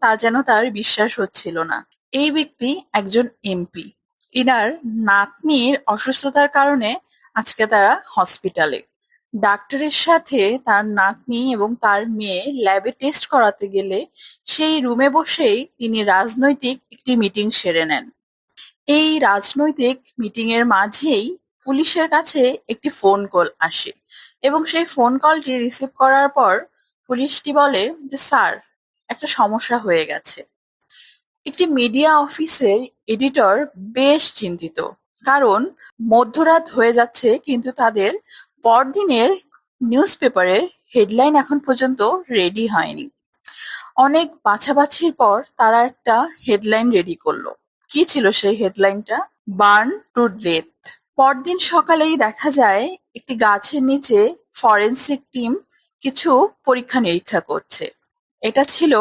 তা যেন তার বিশ্বাস হচ্ছিল না। এই ব্যক্তি একজন এমপি। ইনার নাতনির অসুস্থতার কারণে আজকে তারা হসপিটালে। ডাক্তারের সাথে তার নাতনি এবং তার মেয়ে ল্যাবে টেস্ট করাতে গেলে সেই রুমে বসেই তিনি রাজনৈতিক একটি মিটিং সেরে নেন। এই রাজনৈতিক মিটিং এর মাঝেই পুলিশের কাছে একটি ফোন কল আসে এবং সেই ফোন কলটি রিসিভ করার পর পুলিশটি বলে যে স্যার, একটা সমস্যা হয়ে গেছে। একটি মিডিয়া অফিসের এডিটর বেশ চিন্তিত, কারণ মধ্যরাত হয়ে যাচ্ছে কিন্তু তাদের পরদিনের নিউজ পেপারের হেডলাইন এখন পর্যন্ত রেডি হয়নি। অনেক বাছাবাছির পর তারা একটা হেডলাইন রেডি করলো। কি ছিল সেই হেডলাইনটা? Burn to death. পরদিন সকালেই দেখা যায় একটি গাছের নিচে ফরেনসিক টিম কিছু পরীক্ষা নিরীক্ষা করছে। এটা ছিল